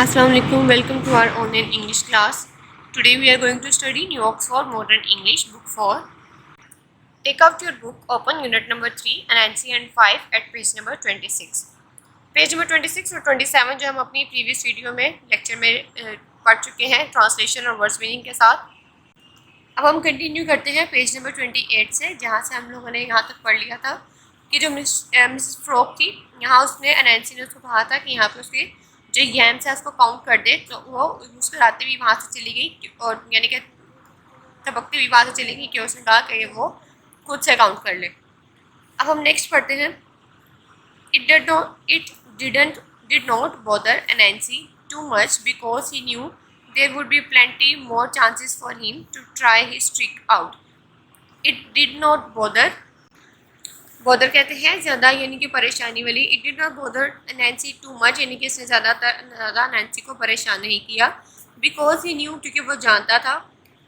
Assalamu alaikum. Welcome to our online English class. Today we are going to study New Oxford Modern English Book 4. Take out your book, open unit number 3 and NC and 5 at page number 26. Page number 26 और 27 जो हम अपनी previous video में lecture में पढ़ चुके हैं translation और वर्ड्स मीनिंग के साथ। अब हम कंटिन्यू करते हैं पेज नंबर 28 से, जहाँ से हम लोगों ने यहाँ तक पढ़ लिया था कि जो मिसेस फ्रॉक थी, यहाँ उसने एनेंसी ने उसको कहा था कि यहाँ पे उसके जो यैम्स है उसको काउंट कर दे, तो वो मुस्कुराती हुई वहाँ से चली गई और यानी कि टपकती हुई वहाँ से चली गई कि उसने कहा कि वो खुद से काउंट कर ले। अब हम नेक्स्ट पढ़ते हैं। It did not bother Anansi too much because he knew there would be plenty more chances for him to try his trick out. It did not bother कहते हैं ज़्यादा यानी कि परेशानी वाली। It did not bother Nancy too much यानी कि इसने ज़्यादा नैन्सी को परेशान नहीं किया because he knew क्योंकि वो जानता था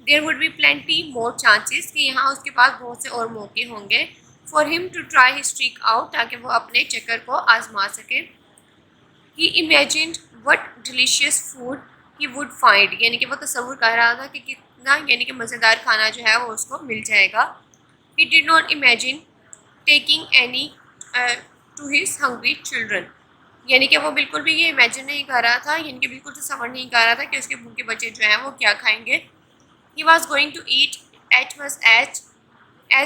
there would be plenty more chances कि यहाँ उसके पास बहुत से और मौके होंगे for him to try his trick out ताकि वो अपने चक्कर को आजमा सके। He imagined what delicious food he would find यानी कि वो तस्वुर कर रहा था कि कितना यानी कि मज़ेदार खाना जो है वो उसको मिल जाएगा। He did not imagine taking any to his hungry children यानी कि वो बिल्कुल भी ये इमेजिन नहीं कर रहा था, यानी कि बिल्कुल तस्वर नहीं कर रहा था कि उसके भूखे बच्चे जो हैं वो क्या खाएंगे। He was going to eat as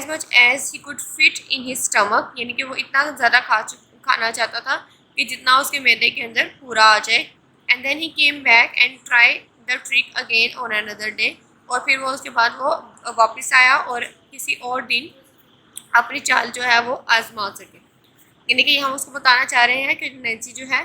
much as he could fit in his stomach यानी कि वो इतना ज़्यादा खाना चाहता था कि जितना उसके मैदे के अंदर पूरा आ जाए। And then he came back and tried the trick again on another day और फिर वो उसके बाद वो वापस आया और किसी और दिन अपनी चाल जो है वो आजमा सके। यानी कि यहाँ उसको बताना चाह रहे हैं कि नैन्सी जो है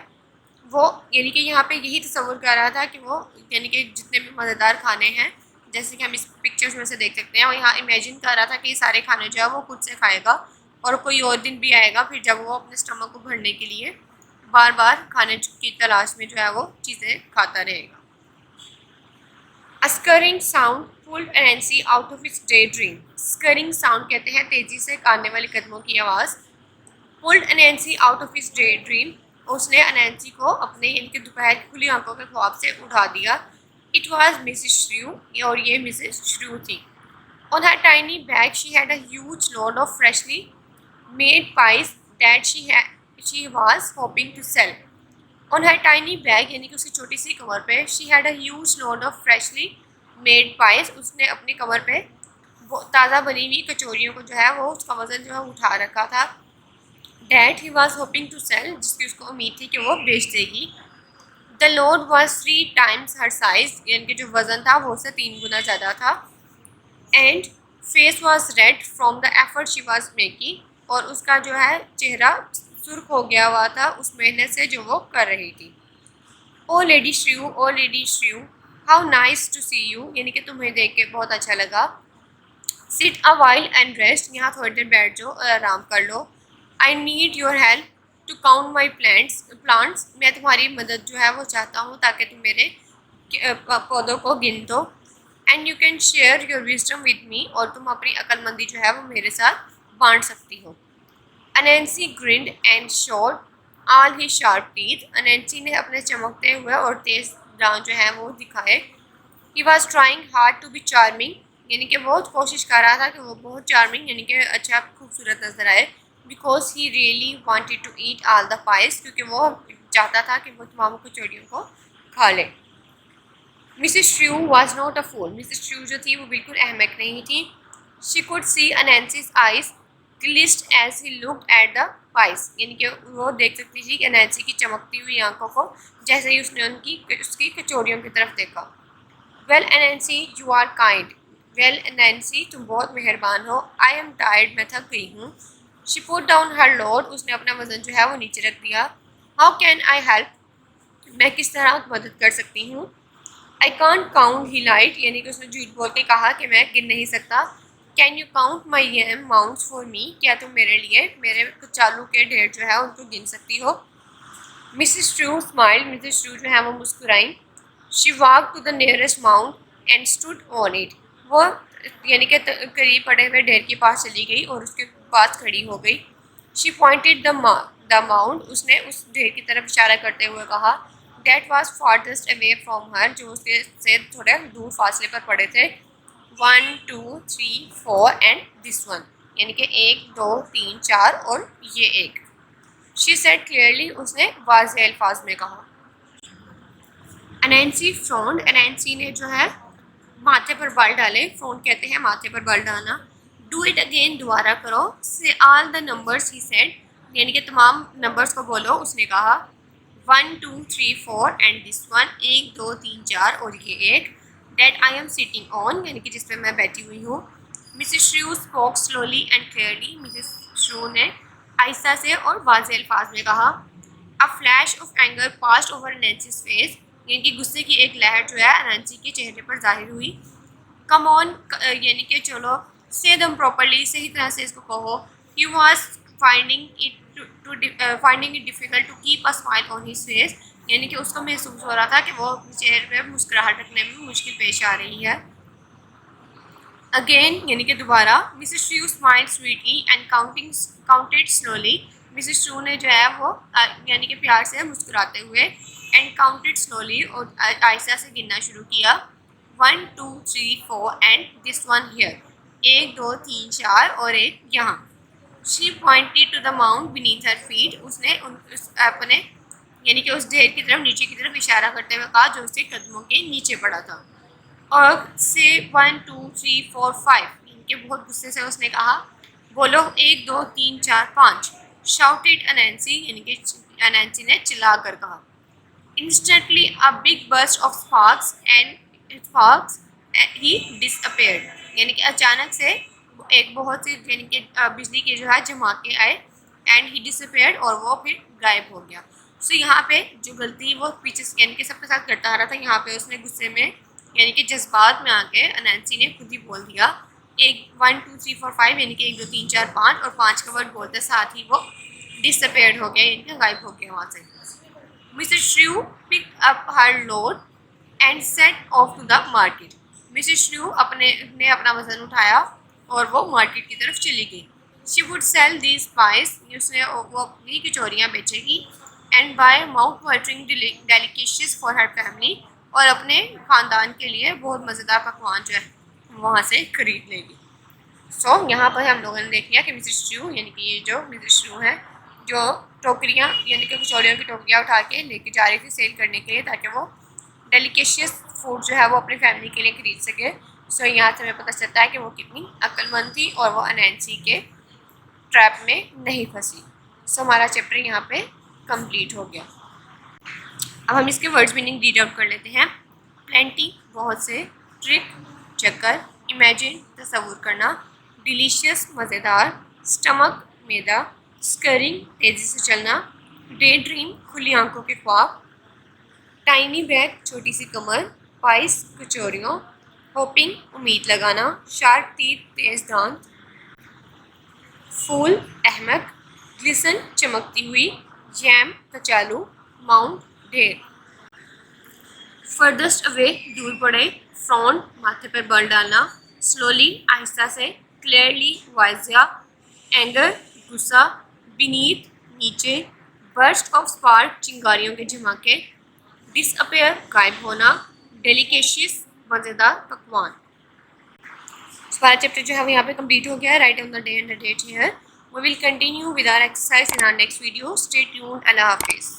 वो यानी कि यहाँ पे यही तस्वुर कर रहा था कि वो यानी कि जितने भी मज़ेदार खाने हैं जैसे कि हम इस पिक्चर्स में से देख सकते हैं, और यहाँ इमेजिन कर रहा था कि ये सारे खाने जो है वो खुद से खाएगा और कोई और दिन भी आएगा फिर जब वो अपने स्टमक को भरने के लिए बार बार खाने की तलाश में जो है वो चीज़ें खाता रहेगा। A scurrying sound pulled Nancy out of its daydream. Scurrying sound कहते हैं तेजी से काटने वाले कदमों की आवाज़। Pulled Nancy out of his daydream, उसने नैन्सी को अपने इनके दोपहर की खुली आंखों के ख्वाब से उठा दिया। It was Mrs. Shrew और ये Mrs. Shrew थी। On her tiny bag she had a huge load of freshly made pies that she was hoping to sell. On her tiny bag यानी कि उसकी छोटी सी कमर पे she had a huge load of freshly made pies, उसने अपनी कमर पे ताज़ा बनी हुई कचौरियों को जो है वो उसका वज़न जो है उठा रखा था। That he was hoping to sell, जिसकी उसको उम्मीद थी कि वो बेच देगी। The load was 3 times her size, यानी कि जो वज़न था वो उससे 3 गुना ज़्यादा था। And face was red from the effort she was making, और उसका जो है चेहरा सुर्ख हो गया हुआ था उस मेहनत से जो वो कर रही थी। Oh lady Shrew, how nice to see you, यानी कि तुम्हें देख के बहुत अच्छा लगा। Sit a while and rest, यहाँ थोड़ी देर बैठ जाओ और आराम कर लो। I need your help to count my plants, मैं तुम्हारी मदद जो है वो चाहता हूँ ताकि तुम मेरे पौधों को गिन दो। And you can share your wisdom with me, और तुम अपनी अक्लमंदी जो है वो मेरे साथ बांट सकती हो। Anansi grinned and showed all his sharp teeth. Anansi ने अपने चमकते हुए और तेज दांत जो हैं वो दिखाए। He was trying hard to be charming, यानी कि बहुत कोशिश कर रहा था कि वो बहुत चार्मिंग यानी कि अच्छा खूबसूरत नजर आए। Because he really wanted to eat all the pies, क्योंकि वो चाहता था कि वो तमाम कचौड़ियों को खा ले। Mrs. Shrew was not a fool. Mrs. Shrew जो थी वो बिल्कुल अहमक नहीं थी। She could see Anansi's eyes glitched as he looked at the pies, यानी कि वो देख सकती थी कि नैन्सी की चमकती हुई आंखों को जैसे ही उसने उसकी कचौड़ियों की तरफ देखा। Well Nancy, you are kind. Well Nancy, तुम बहुत मेहरबान हो। I am tired, मैं थक गई हूँ। She put down her load, उसने अपना वजन जो है वो नीचे रख दिया। How can I help? मैं किस तरह मदद कर सकती हूँ। I can't count, he lied, यानी कि उसने झूठ बोल के कहा कि मैं गिन नहीं सकता। Can you count my yam mounds for me? क्या तुम मेरे लिए मेरे कचालू के ढेर जो है उनको गिन सकती हो। Mrs. Shrew smiled, Mrs. Shrew जो है वो मुस्कुराई। She walked to the nearest mound and stood on it. वो यानी कि करीब पड़े हुए ढेर के पास चली गई और उसके पास खड़ी हो गई। She pointed the mound, उसने उस ढेर की तरफ इशारा करते हुए कहा that was farthest away from her, जो उसके से थोड़े दूर फासले पर पड़े थे। 1 2 3 4 एंड दिस वन, यानी कि 1 2 3 4 और ये एक। शी सेड क्लियरली, उसने वाज़ेह अल्फाज में कहा। अनैंसी फ्रॉन्ड, अनैंसी ने जो है माथे पर बाल डाले। फ्रॉन्ड कहते हैं माथे पर बाल डालना। डू इट अगेन, दोबारा करो। से all the numbers he said, यानी कि तमाम नंबर्स को बोलो, उसने कहा। 1 2 3 4 एंड दिस वन, 1 2 3 4 और ये एक। That I am sitting on, यानी कि जिस पे मैं बैठी हुई हूँ। Mrs Shrew spoke slowly and clearly, Mrs Shrew ने आहिस्ता से और वाज़ेह अल्फाज में कहा। A flash of anger passed over Nancy's face, यानी कि गुस्से की एक लहर जो है नैंसी के चेहरे पर जाहिर हुई। कम ऑन, यानी कि चलो से दम प्रॉपरली, सही तरह से इसको कहो। He was finding it difficult to keep a smile on his face, यानी कि उसको महसूस हो रहा था कि वो अपने चेहरे पर मुस्कुराहट रखने में मुश्किल पेश आ रही है। अगेन, यानी कि दोबारा। मिसेस श्रू smile sweetly and counted slowly, Mrs Shrew ने जो है वो यानी कि प्यार से मुस्कुराते हुए एंड काउंटेड स्लोली, और आहिस्ता से गिनना शुरू किया। 1 2 3 4 एंड दिस वन हियर, 1 2 3 4 और एक यहाँ। She pointed to the mound beneath her feet, उसने अपने यानी कि उस ढेर की तरफ, नीचे की तरफ इशारा करते हुए कहा जो उसके कदमों के नीचे पड़ा था। और से 1 2 3 4 5, इनके बहुत गुस्से से उसने कहा, बोलो 1 2 3 4 5। शाउटेड अनैंसी, यानी कि अनैंसी ने चिल्ला कर कहा। Instantly a big burst of sparks he disappeared, यानी कि अचानक से एक बहुत सी यानी कि बिजली के जो है झमाके आए। एंड ही डिसअपेयर्ड, और वो फिर गायब हो गया। सो यहाँ पे जो गलती वो पीछे यानी कि सबके साथ करता आ रहा था, यहाँ पे उसने गुस्से में यानी कि जज्बात में आके नैंसी ने खुद ही बोल दिया। 1 2 3 4 5, यानी कि 1 2 3 4 5, और 5 का वर्ड बोलते साथ ही वो डिसअपेयर्ड हो गया, यानी कि गायब हो गया वहाँ से। Mrs Shrew pick up her load and set off to the market, Mrs Shrew अपना वजन उठाया और वो मार्केट की तरफ चली गई। She would sell these pies, उसने वो अपनी कचौरियाँ बेचेगी। And buy mouth watering delicious for her family, और अपने ख़ानदान के लिए बहुत मज़ेदार पकवान जो है वहाँ से खरीद लेगी। सो यहाँ पर हम लोगों ने देख लिया कि मिसेस श्रू, यानी कि ये जो मिसेस श्रू है, जो टोकरियाँ यानी कि कचौरियों की टोकरियाँ उठा के लेके जा रही थी सेल करने के लिए, ताकि वो डेलिकेशियस फूड जो है वो अपनी फैमिली के लिए खरीद सके। सो यहाँ से हमें पता चलता है कि वो कितनी अक्लमंद थी और वो अनैंसी के ट्रैप में नहीं फंसी। सो हमारा चैप्टर यहाँ पे कंप्लीट हो गया। अब हम इसके वर्ड्स मीनिंग रीड आउट कर लेते हैं। प्लेंटी, बहुत से। ट्रिक, चक्कर। इमेजिन, तस्वुर करना। डिलीशियस, मज़ेदार। स्टमक, मैदा। स्करिंग, तेज़ी से चलना। डे ड्रीम, खुली आंखों के ख्वाब। टाइनी बैग, छोटी सी कमर। पाइस, कचौरियों। होपिंग, उम्मीद लगाना। शार्प तीर, तेज दांत। फूल, अहमक। ग्लिसन, चमकती हुई। जैम, कचालू। माउंट, ढेर। फर्दस्ट अवे, दूर पड़े। फ्रॉन्ट, माथे पर बल डालना। स्लोली, आहिस्ता से। क्लियरली, वाजिया। एंगर, गुस्सा। बीनीथ, नीचे। बर्स्ट ऑफ स्पार्क, चिंगारियों के झमाके। डिसअपेयर, गायब होना। डेलिकेशियस, मज़ेदार पकवान। हमारा चैप्टर जो है वो यहाँ पे कंप्लीट हो गया है। Right on the day and the date here. We will continue with our exercise in our next video. Stay tuned. अल्लाह हाफिज़।